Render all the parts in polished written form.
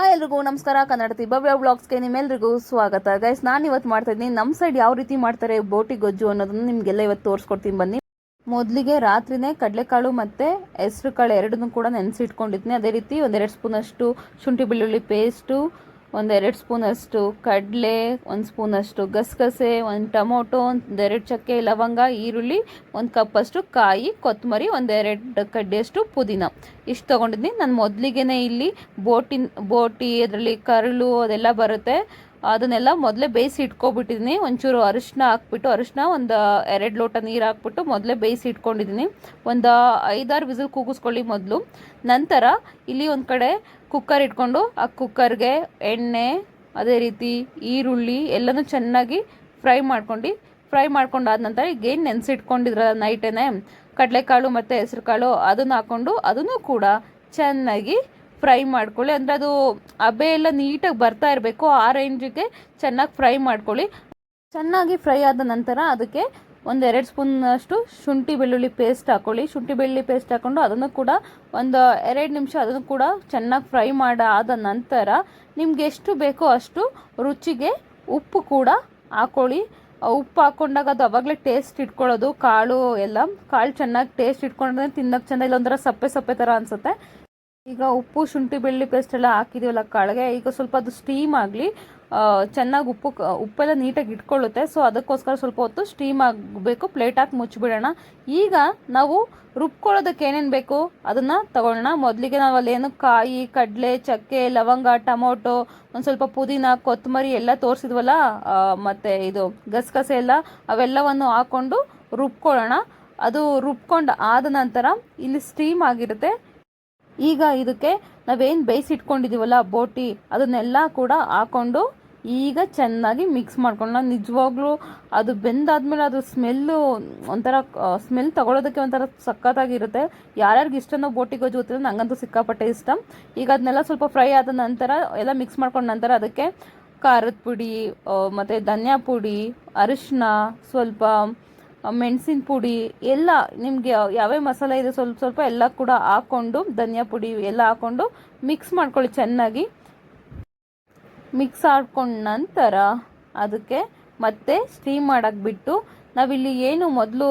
ಎಲ್ರಿಗೂ ನಮಸ್ಕಾರ. ಕನ್ನಡತಿ ಭವ್ಯ ಬ್ಲಾಗ್ಸ್ಗೆ ನಿಮ್ಮೆಲ್ರಿಗೂ ಸ್ವಾಗತ. ಗೈಸ್, ನಾನು ಇವತ್ತು ಮಾಡ್ತಾ ಇದ್ದೀನಿ ನಮ್ಮ ಸೈಡ್ ಯಾವ ರೀತಿ ಮಾಡ್ತಾರೆ ಬೋಟಿ ಗೊಜ್ಜು ಅನ್ನೋದನ್ನು ನಿಮಗೆಲ್ಲ ಇವತ್ತು ತೋರಿಸ್ಕೊಡ್ತೀನಿ ಬನ್ನಿ. ಮೊದಲಿಗೆ ರಾತ್ರಿನೇ ಕಡಲೆಕಾಳು ಮತ್ತು ಹೆಸರು ಕಾಳು ಎರಡನ್ನೂ ಕೂಡ ನೆನೆಸಿಟ್ಕೊಂಡಿದ್ದೀನಿ. ಅದೇ ರೀತಿ 1-2 ಸ್ಪೂನಷ್ಟು ಶುಂಠಿ ಬೆಳ್ಳುಳ್ಳಿ ಪೇಸ್ಟು, 1-2 ಸ್ಪೂನಷ್ಟು ಕಡಲೆ, 1 ಸ್ಪೂನಷ್ಟು ಗಸಗಸೆ, 1 ಟೊಮೊಟೊ, 1-2 ಚಕ್ಕೆ, ಲವಂಗ, ಈರುಳ್ಳಿ, 1 ಕಪ್ಪಷ್ಟು ಕಾಯಿ, ಕೊತ್ತಂಬರಿ, 1-2 ಕಡ್ಡಿಯಷ್ಟು ಪುದೀನ ಇಷ್ಟು ತೊಗೊಂಡಿದ್ದೀನಿ. ನಾನು ಮೊದಲಿಗೆ ಇಲ್ಲಿ ಬೋಟಿ ಅದರಲ್ಲಿ ಕರಳು ಅದೆಲ್ಲ ಬರುತ್ತೆ, ಅದನ್ನೆಲ್ಲ ಮೊದಲೇ ಬೇಯಿಸಿ ಇಟ್ಕೊಬಿಟ್ಟಿದ್ದೀನಿ. ಒಂಚೂರು ಅರಿಶಿನ ಹಾಕ್ಬಿಟ್ಟು, ಅರಿಶಿನ 1-2 ಲೋಟ ನೀರು ಹಾಕ್ಬಿಟ್ಟು ಮೊದಲೇ ಬೇಯಿಸಿ ಇಟ್ಕೊಂಡಿದ್ದೀನಿ. 5-6 ವಿಸಿಲ್ ಕೂಗಿಸ್ಕೊಳ್ಳಿ ಮೊದಲು. ನಂತರ ಇಲ್ಲಿ ಒಂದು ಕಡೆ ಕುಕ್ಕರ್ ಇಟ್ಕೊಂಡು ಆ ಕುಕ್ಕರ್ಗೆ ಎಣ್ಣೆ, ಅದೇ ರೀತಿ ಈರುಳ್ಳಿ ಎಲ್ಲನೂ ಚೆನ್ನಾಗಿ ಫ್ರೈ ಮಾಡ್ಕೊಂಡಾದ ನಂತರ ಈಗೇನು ನೆನೆಸಿಟ್ಕೊಂಡಿದ್ರ ನೈಟೇನೆ ಕಡಲೆಕಾಳು ಮತ್ತು ಹೆಸರು ಕಾಳು ಅದನ್ನು ಹಾಕ್ಕೊಂಡು ಅದನ್ನು ಕೂಡ ಚೆನ್ನಾಗಿ ಫ್ರೈ ಮಾಡ್ಕೊಳ್ಳಿ. ಅಂದರೆ ಅದು ಹಬೆ ಎಲ್ಲ ನೀಟಾಗಿ ಬರ್ತಾ ಇರಬೇಕು, ಆ ರೇಂಜಿಗೆ ಚೆನ್ನಾಗಿ ಫ್ರೈ ಮಾಡ್ಕೊಳ್ಳಿ. ಚೆನ್ನಾಗಿ ಫ್ರೈ ಆದ ನಂತರ ಅದಕ್ಕೆ 1-2 ಸ್ಪೂನಷ್ಟು ಶುಂಠಿ ಬೆಳ್ಳುಳ್ಳಿ ಪೇಸ್ಟ್ ಹಾಕ್ಕೊಳ್ಳಿ. ಶುಂಠಿ ಬೆಳ್ಳುಳ್ಳಿ ಪೇಸ್ಟ್ ಹಾಕ್ಕೊಂಡು ಅದನ್ನು ಕೂಡ 1-2 ನಿಮಿಷ ಅದನ್ನು ಕೂಡ ಚೆನ್ನಾಗಿ ಫ್ರೈ ಆದ ನಂತರ ನಿಮ್ಗೆ ಎಷ್ಟು ಬೇಕೋ ಅಷ್ಟು ರುಚಿಗೆ ಉಪ್ಪು ಕೂಡ ಹಾಕ್ಕೊಳ್ಳಿ. ಉಪ್ಪು ಹಾಕ್ಕೊಂಡಾಗ ಅದು ಅವಾಗಲೇ ಟೇಸ್ಟ್ ಇಟ್ಕೊಳ್ಳೋದು. ಕಾಳು ಚೆನ್ನಾಗಿ ಟೇಸ್ಟ್ ಇಟ್ಕೊಂಡ್ರೆ ತಿನ್ನೋಕ್ಕೆ ಚೆಂದ, ಇಲ್ಲ ಒಂಥರ ಸಪ್ಪೆ ಥರ ಅನಿಸುತ್ತೆ. ಈಗ ಉಪ್ಪು ಶುಂಠಿ ಬೆಳ್ಳುಳ್ಳಿ ಪೇಸ್ಟ್ ಎಲ್ಲ ಹಾಕಿದ್ದೀವಲ್ಲ ಕಾಳಿಗೆ, ಈಗ ಸ್ವಲ್ಪ ಅದು ಸ್ಟೀಮ್ ಆಗಲಿ. ಚೆನ್ನಾಗಿ ಉಪ್ಪೆಲ್ಲ ನೀಟಾಗಿ ಇಟ್ಕೊಳ್ಳುತ್ತೆ. ಸೊ ಅದಕ್ಕೋಸ್ಕರ ಸ್ವಲ್ಪ ಹೊತ್ತು ಸ್ಟೀಮ್ ಆಗಬೇಕು. ಪ್ಲೇಟ್ ಹಾಕಿ ಮುಚ್ಚಿಬಿಡೋಣ. ಈಗ ನಾವು ರುಬ್ಕೊಳ್ಳೋದಕ್ಕೆ ಏನೇನು ಬೇಕು ಅದನ್ನು ತಗೊಳ್ಳೋಣ. ಮೊದಲಿಗೆ ನಾವು ಅಲ್ಲೇನು ಕಾಯಿ, ಕಡಲೆ, ಚಕ್ಕೆ, ಲವಂಗ, ಟೊಮೊಟೊ, ಒಂದು ಸ್ವಲ್ಪ ಪುದೀನ, ಕೊತ್ತಂಬರಿ ಎಲ್ಲ ತೋರಿಸಿದ್ವಲ್ಲ, ಮತ್ತು ಇದು ಗಸಗಸೆ ಎಲ್ಲ ಅವೆಲ್ಲವನ್ನು ಹಾಕ್ಕೊಂಡು ರುಬ್ಕೊಳ್ಳೋಣ. ಅದು ರುಬ್ಕೊಂಡು ಆದ ನಂತರ ಇಲ್ಲಿ ಸ್ಟೀಮ್ ಆಗಿರುತ್ತೆ. ಈಗ ಇದಕ್ಕೆ ನಾವೇನು ಬೇಯಿಸಿಟ್ಕೊಂಡಿದ್ದೀವಲ್ಲ ಬೋಟಿ, ಅದನ್ನೆಲ್ಲ ಕೂಡ ಹಾಕ್ಕೊಂಡು ಈಗ ಚೆನ್ನಾಗಿ ಮಿಕ್ಸ್ ಮಾಡ್ಕೊಳ್ಳೋಣ. ನಿಜವಾಗ್ಲೂ ಅದು ಬೆಂದಾದ್ಮೇಲೆ ಅದು ಒಂಥರ ಸ್ಮೆಲ್ ತಗೊಳ್ಳೋದಕ್ಕೆ ಒಂಥರ ಸಖತ್ತಾಗಿರುತ್ತೆ. ಯಾರ್ಯಾರಿಗೆ ಇಷ್ಟನೋ ಬೋಟಿ ಗೊಜ್ಜು ಗೊತ್ತಿಲ್ಲ, ನನಗಂತೂ ಸಿಕ್ಕಾಪಟ್ಟೆ ಇಷ್ಟ. ಈಗ ಅದನ್ನೆಲ್ಲ ಸ್ವಲ್ಪ ಫ್ರೈ ಆದ ನಂತರ ಎಲ್ಲ ಮಿಕ್ಸ್ ಮಾಡ್ಕೊಂಡ ನಂತರ ಅದಕ್ಕೆ ಖಾರದ ಪುಡಿ, ಮತ್ತು ಧನಿಯಾ ಪುಡಿ, ಅರಿಶಿನ, ಸ್ವಲ್ಪ ಮೆಣಸಿನ ಪುಡಿ ಎಲ್ಲ ನಿಮಗೆ ಯಾವ್ಯಾವ ಮಸಾಲೆ ಇದೆ ಸ್ವಲ್ಪ ಎಲ್ಲ ಕೂಡ ಹಾಕ್ಕೊಂಡು, ಧನಿಯಾ ಪುಡಿ ಎಲ್ಲ ಹಾಕ್ಕೊಂಡು ಮಿಕ್ಸ್ ಮಾಡ್ಕೊಳ್ಳಿ. ಚೆನ್ನಾಗಿ ಮಿಕ್ಸ್ ಮಾಡ್ಕೊಂಡ ನಂತರ ಅದಕ್ಕೆ ಮತ್ತೆ ಸ್ಟೀಮ್ ಮಾಡಕ್ಕೆ ಬಿಟ್ಟು, ನಾವಿಲ್ಲಿ ಏನು ಮೊದಲು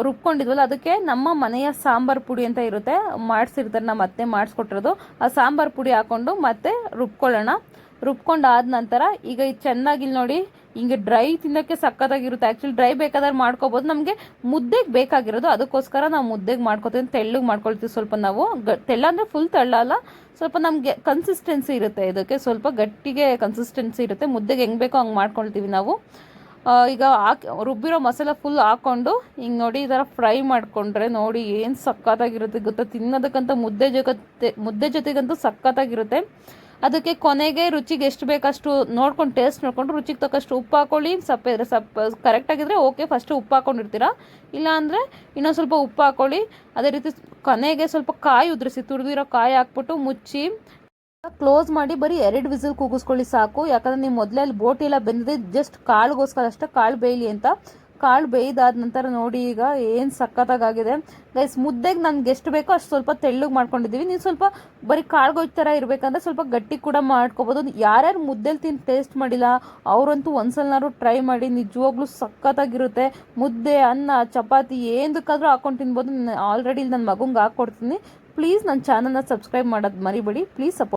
ರುಬ್ಕೊಂಡಿದ್ವಲ್ಲ ಅದಕ್ಕೆ ನಮ್ಮ ಮನೆಯ ಸಾಂಬಾರು ಪುಡಿ ಅಂತ ಇರುತ್ತೆ, ಮಾಡಿಸಿರ್ತಾರೆ, ನಮ್ಮ ಅತ್ತೆ ಮಾಡಿಸ್ಕೊಟ್ಟಿರೋದು. ಆ ಸಾಂಬಾರು ಪುಡಿ ಹಾಕ್ಕೊಂಡು ಮತ್ತೆ ರುಬ್ಕೊಳ್ಳೋಣ. ರುಬ್ಕೊಂಡಾದ ನಂತರ ಈಗ ಇದು ಚೆನ್ನಾಗಿ ನೋಡಿ, ಹಿಂಗೆ ಡ್ರೈ ತಿನ್ನೋಕ್ಕೆ ಸಕ್ಕತ್ತಾಗಿರುತ್ತೆ. ಆ್ಯಕ್ಚುಲಿ ಡ್ರೈ ಬೇಕಾದ್ರೆ ಮಾಡ್ಕೋಬೋದು, ನಮಗೆ ಮುದ್ದೆಗೆ ಬೇಕಾಗಿರೋದು, ಅದಕ್ಕೋಸ್ಕರ ನಾವು ಮುದ್ದೆಗೆ ಮಾಡ್ಕೊತೀವಿ. ತೆಳ್ಳಗೆ ಮಾಡ್ಕೊಳ್ತೀವಿ. ಸ್ವಲ್ಪ ನಾವು ತೆಳ್ಳ ಅಂದರೆ ಫುಲ್ ತೆಳ್ಳ ಅಲ್ಲ, ಸ್ವಲ್ಪ ನಮಗೆ ಕನ್ಸಿಸ್ಟೆನ್ಸಿ ಇರುತ್ತೆ. ಇದಕ್ಕೆ ಸ್ವಲ್ಪ ಗಟ್ಟಿಗೆ ಕನ್ಸಿಸ್ಟೆನ್ಸಿ ಇರುತ್ತೆ. ಮುದ್ದೆಗೆ ಹೆಂಗೆ ಬೇಕೋ ಹಂಗೆ ಮಾಡ್ಕೊಳ್ತೀವಿ ನಾವು. ಈಗ ರುಬ್ಬಿರೋ ಮಸಾಲ ಫುಲ್ ಹಾಕ್ಕೊಂಡು ಹಿಂಗೆ ನೋಡಿ ಈ ಥರ ಫ್ರೈ ಮಾಡಿಕೊಂಡ್ರೆ ನೋಡಿ ಏನು ಸಕ್ಕತ್ತಾಗಿರುತ್ತೆ ಗೊತ್ತಾ. ತಿನ್ನೋದಕ್ಕಂತ ಮುದ್ದೆ ಜೊತೆಗಂತೂ ಸಕ್ಕತ್ತಾಗಿರುತ್ತೆ. ಅದಕ್ಕೆ ಕೊನೆಗೆ ರುಚಿಗೆ ಎಷ್ಟು ಬೇಕಷ್ಟು ನೋಡ್ಕೊಂಡು ಟೇಸ್ಟ್ ನೋಡ್ಕೊಂಡು ರುಚಿಗೆ ತಕ್ಕಷ್ಟು ಉಪ್ಪು ಹಾಕ್ಕೊಳ್ಳಿ. ಕರೆಕ್ಟಾಗಿದ್ದರೆ ಓಕೆ, ಫಸ್ಟು ಉಪ್ಪು ಹಾಕ್ಕೊಂಡಿರ್ತೀರಾ, ಇಲ್ಲಾಂದರೆ ಇನ್ನೊಂದು ಸ್ವಲ್ಪ ಉಪ್ಪು ಹಾಕ್ಕೊಳ್ಳಿ. ಅದೇ ರೀತಿ ಕೊನೆಗೆ ಸ್ವಲ್ಪ ಕಾಯಿ ಉದುರಿಸಿ, ತುರಿದಿರೋ ಕಾಯಿ ಹಾಕ್ಬಿಟ್ಟು ಮುಚ್ಚಿ ಕ್ಲೋಸ್ ಮಾಡಿ ಬರೀ 2 ವಿಸಿಲ್ ಕೂಗಿಸ್ಕೊಳ್ಳಿ ಸಾಕು. ಯಾಕಂದರೆ ನೀವು ಮೊದಲೇ ಅಲ್ಲಿ ಬೋಟಿ ಎಲ್ಲ ಬೆಂದಿದೆ, ಜಸ್ಟ್ ಕಾಳುಗೋಸ್ಕರ ಅಷ್ಟೇ, ಕಾಳು ಬೇಯಲಿ ಅಂತ. ಕಾಳು ಬೇಯ್ದಾದ ನಂತರ ನೋಡಿ ಈಗ ಏನು ಸಕ್ಕತ್ತಾಗಿದೆ ಗೈಸ್. ಮುದ್ದೆಗೆ ನನಗೆ ಎಷ್ಟು ಬೇಕೋ ಅಷ್ಟು ಸ್ವಲ್ಪ ತೆಳ್ಳಗೆ ಮಾಡ್ಕೊಂಡಿದ್ದೀವಿ. ನೀವು ಸ್ವಲ್ಪ ಬರೀ ಕಾಳುಗೊಜ್ಜು ಥರ ಇರಬೇಕಂದ್ರೆ ಸ್ವಲ್ಪ ಗಟ್ಟಿ ಕೂಡ ಮಾಡ್ಕೊಬೋದು. ಯಾರ್ಯಾರು ಮುದ್ದೆಲಿ ತಿಂದು ಟೇಸ್ಟ್ ಮಾಡಿಲ್ಲ ಅವರಂತೂ ಒಂದ್ಸಲನಾದ್ರು ಟ್ರೈ ಮಾಡಿ, ನಿಜವಾಗ್ಲೂ ಸಕ್ಕತ್ತಾಗಿರುತ್ತೆ. ಮುದ್ದೆ, ಅನ್ನ, ಚಪಾತಿ ಏನದಕ್ಕಾದ್ರೂ ಹಾಕ್ಕೊಂಡು ತಿನ್ಬೋದು. ಆಲ್ರೆಡಿ ಇಲ್ಲಿ ನನ್ನ ಮಗಂಗೆ ಹಾಕ್ಕೊಡ್ತೀನಿ. ಪ್ಲೀಸ್ ನನ್ನ ಚಾನಲ್ನ ಸಬ್ಸ್ಕ್ರೈಬ್ ಮಾಡೋದು ಮರಿಬೇಡಿ. Please support.